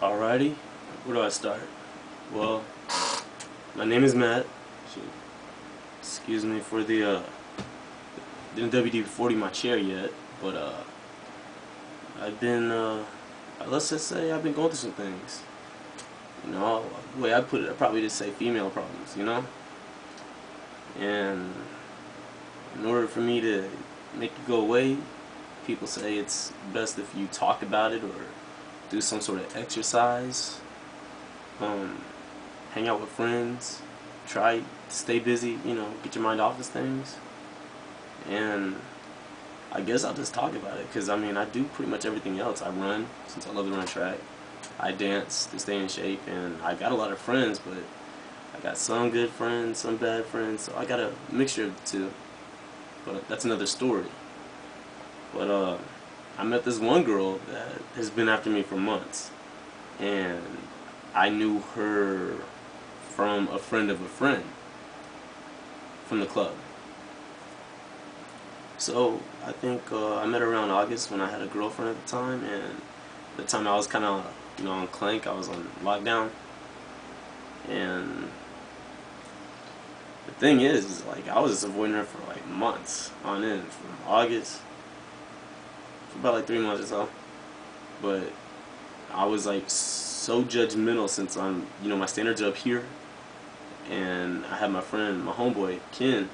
Alrighty, where do I start? Well, my name is Matt. Excuse me for the didn't WD-40 my chair yet, but I've been let's just say I've been going through some things. You know, the way I put it, I probably just say female problems. You know, and in order for me to make it go away, people say it's best if you talk about it or do some sort of exercise, hang out with friends, try to stay busy, you know, get your mind off these things. And I guess I'll just talk about it, because I mean, I do pretty much everything else. I run, since I love to run track. I dance to stay in shape, and I got a lot of friends, but I got some good friends, some bad friends, so I got a mixture of the two. But that's another story. But I met this one girl that has been after me for months, and I knew her from a friend of a friend from the club. So I think I met her around August when I had a girlfriend at the time, and at the time I was kind of, you know, on clank. I was on lockdown, and the thing is like, I was just avoiding her for like months on end, from August for about like 3 months or so. But I was like so judgmental, since I'm, you know, my standards are up here, and I had my friend, my homeboy Ken.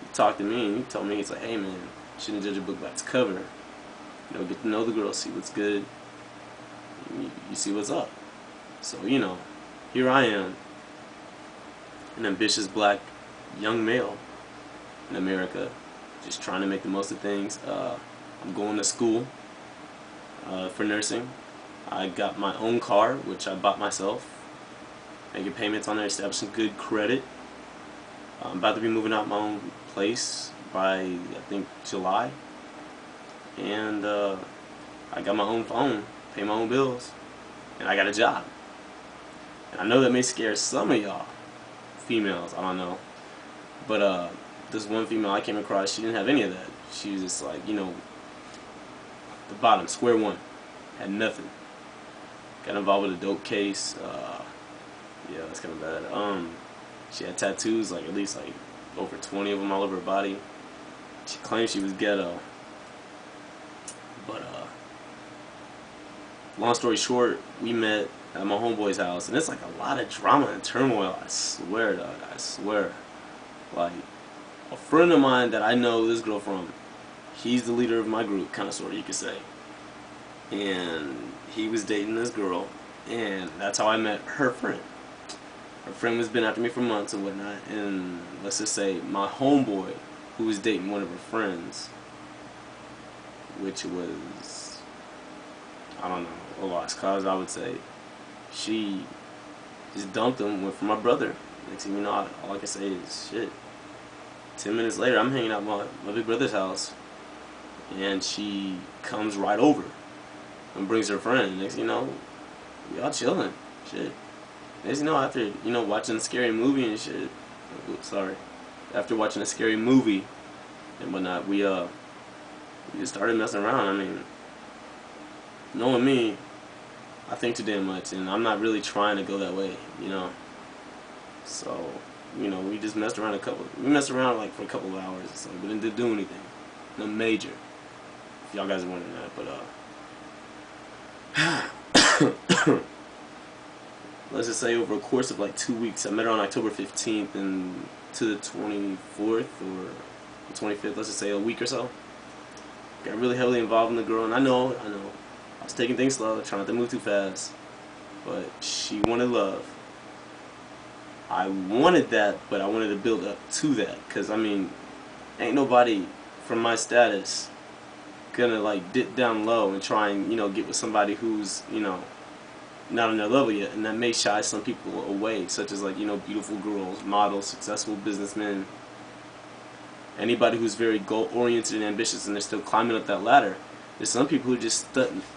He talked to me and he told me, he's like, hey man, you shouldn't judge a book by its cover. You know, get to know the girl, see what's good, you see what's up. So, you know, here I am, an ambitious black young male in America, just trying to make the most of things. I'm going to school for nursing. I got my own car, which I bought myself, making payments on there, establishing good credit. I'm about to be moving out my own place by, I think, July. And I got my own phone, pay my own bills, and I got a job. And I know that may scare some of y'all females, I don't know. But this one female I came across, she didn't have any of that. She was just like, you know, the bottom, square one, had nothing. Got involved with a dope case. Yeah, that's kind of bad. She had tattoos, like at least like over 20 of them all over her body. She claimed she was ghetto. But long story short, we met at my homeboy's house, and it's like a lot of drama and turmoil. I swear, dog. I swear. Like, a friend of mine that I know this girl from, he's the leader of my group, kind of, sort of, you could say. And he was dating this girl, and that's how I met her friend. Her friend was been after me for months and whatnot, and let's just say my homeboy, who was dating one of her friends, which was, I don't know, a lost cause, I would say. She just dumped him, went for my brother. Next thing you know, all I can say is shit. 10 minutes later, I'm hanging out at my big brother's house, and she comes right over and brings her friend. Next thing you know, we all chilling. Shit. Next thing you know, after, you know, watching a scary movie and shit. Oops, sorry. After watching a scary movie and whatnot, we just started messing around. I mean, knowing me, I think too damn much, and I'm not really trying to go that way, you know. So, you know, we just messed around we messed around like for a couple of hours or something, but didn't do anything. No major. If y'all guys are wondering that, but let's just say over a course of like 2 weeks, I met her on October 15th and to the 24th or the 25th, let's just say a week or so. Got really heavily involved in the girl, and I know, I was taking things slow, trying not to move too fast, but she wanted love. I wanted that, but I wanted to build up to that, because I mean, ain't nobody from my status gonna like dip down low and try and, you know, get with somebody who's, you know, not on their level yet, and that may shy some people away, such as, like, you know, beautiful girls, models, successful businessmen, anybody who's very goal oriented and ambitious, and they're still climbing up that ladder. There's some people who are just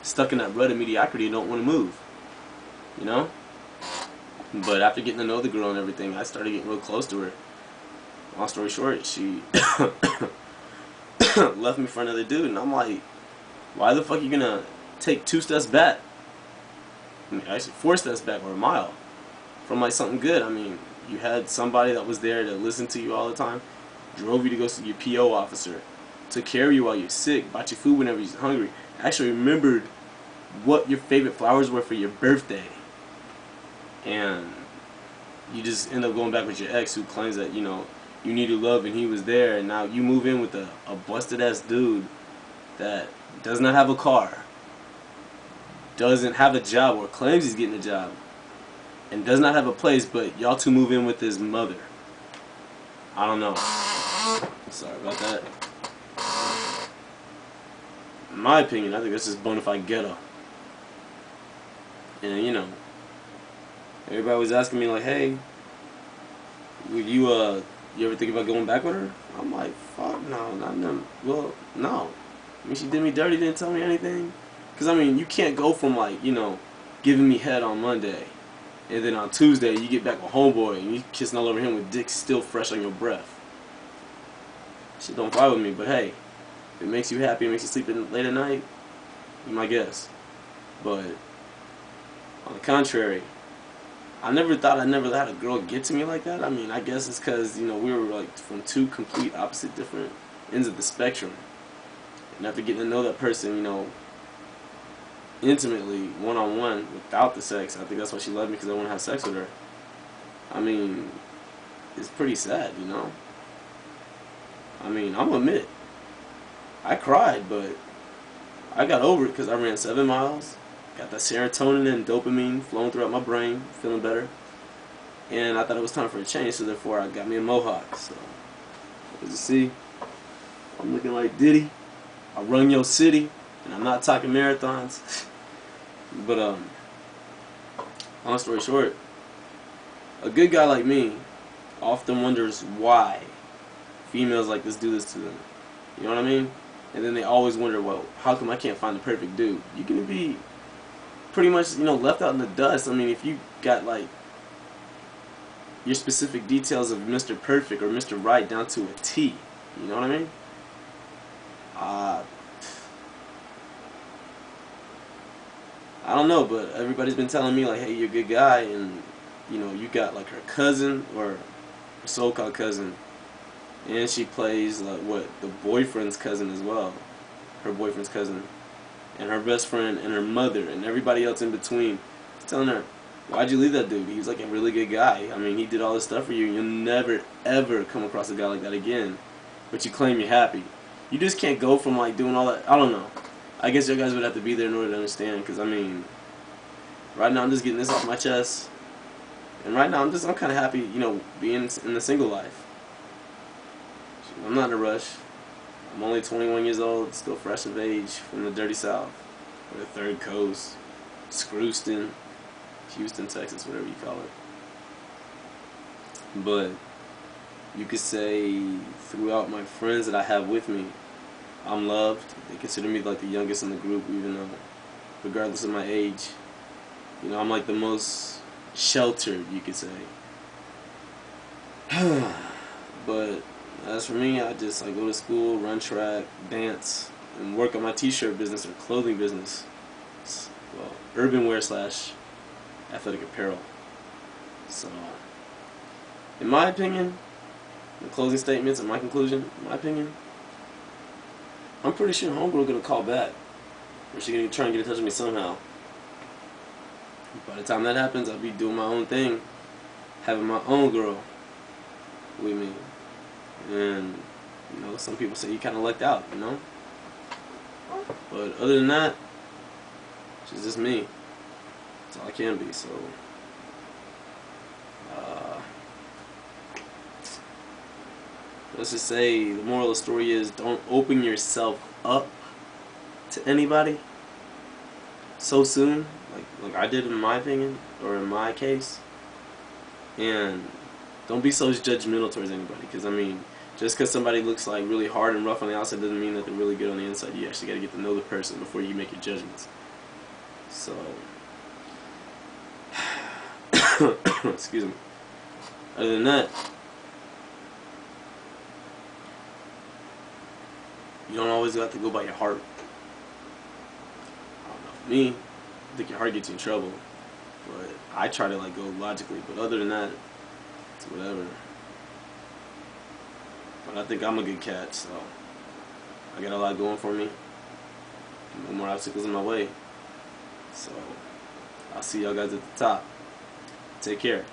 stuck in that rut of mediocrity and don't want to move, you know. But after getting to know the girl and everything, I started getting real close to her. Long story short, she left me for another dude, and I'm like, why the fuck are you gonna take 2 steps back? I mean, actually 4 steps back or a mile from like something good. I mean, you had somebody that was there to listen to you all the time, drove you to go see your PO officer, took care of you while you're sick, bought you food whenever you're hungry, actually remembered what your favorite flowers were for your birthday. And you just end up going back with your ex who claims that, you know, you needed love and he was there, and now you move in with a busted ass dude that does not have a car, doesn't have a job or claims he's getting a job, and does not have a place, but y'all two move in with his mother. I don't know. Sorry about that. In my opinion, I think this is bona fide ghetto. And you know, everybody was asking me like, hey, would you ever think about going back with her? I'm like, fuck no, not them. Well, no. I mean, she did me dirty, didn't tell me anything. Cause I mean, you can't go from like, you know, giving me head on Monday, and then on Tuesday you get back with homeboy and you kissing all over him with dick still fresh on your breath. Shit don't fly with me. But hey, if it makes you happy, it makes you sleep late at night, you my guess. But on the contrary, I never thought I never had a girl get to me like that. I mean, I guess it's because, you know, we were like from two complete opposite different ends of the spectrum. And after getting to know that person, you know, intimately, one-on-one, without the sex, I think that's why she loved me, because I want to have sex with her. I mean, it's pretty sad, you know. I mean, I'm gonna admit, I cried, but I got over it because I ran 7 miles, got that serotonin and dopamine flowing throughout my brain, feeling better, and I thought it was time for a change, so therefore I got me a mohawk. So, as you see, I'm looking like Diddy. I run your city, and I'm not talking marathons. But long story short, a good guy like me often wonders why females like this do this to them. You know what I mean? And then they always wonder, well, how come I can't find the perfect dude? You're gonna be pretty much, you know, left out in the dust. I mean, if you got like your specific details of Mr. Perfect or Mr. Right down to a T, you know what I mean? I don't know, but everybody's been telling me like, hey, you're a good guy, and you know, you got like her cousin or her so-called cousin, and she plays like what, the boyfriend's cousin as well, her boyfriend's cousin, and her best friend and her mother and everybody else in between. It's telling her, why'd you leave that dude? He was like a really good guy. I mean, he did all this stuff for you, and you'll never ever come across a guy like that again. But you claim you're happy. You just can't go from like doing all that. I don't know. I guess you guys would have to be there in order to understand, because I mean, right now I'm just getting this off my chest, and right now I'm kind of happy, you know, being in the single life. I'm not in a rush. I'm only 21 years old, still fresh of age, from the dirty South, or the Third Coast, Scrooston, Houston, Texas, whatever you call it. But you could say throughout my friends that I have with me, I'm loved. They consider me like the youngest in the group, even though, regardless of my age, you know, I'm like the most sheltered, you could say. But as for me, I go to school, run track, dance, and work on my t-shirt business or clothing business. Well, urban wear / athletic apparel. So, in my opinion, the closing statements and my conclusion, in my opinion, I'm pretty sure homegirl gonna call back, or she's gonna try and get in touch with me somehow. By the time that happens, I'll be doing my own thing, having my own girl with me. And you know, some people say you kind of lucked out, you know. But other than that, she's just me. That's all I can be. So, let's just say the moral of the story is, don't open yourself up to anybody so soon, like I did in my opinion, or in my case. And don't be so judgmental towards anybody, because I mean, just because somebody looks like really hard and rough on the outside doesn't mean that they're really good on the inside. You actually got to get to know the person before you make your judgments. So, excuse me. Other than that, you don't always have to go by your heart. I don't know. Me, I think your heart gets you in trouble. But I try to like go logically. But other than that, it's whatever. But I think I'm a good cat, so I got a lot going for me. No more obstacles in my way. So I'll see y'all guys at the top. Take care.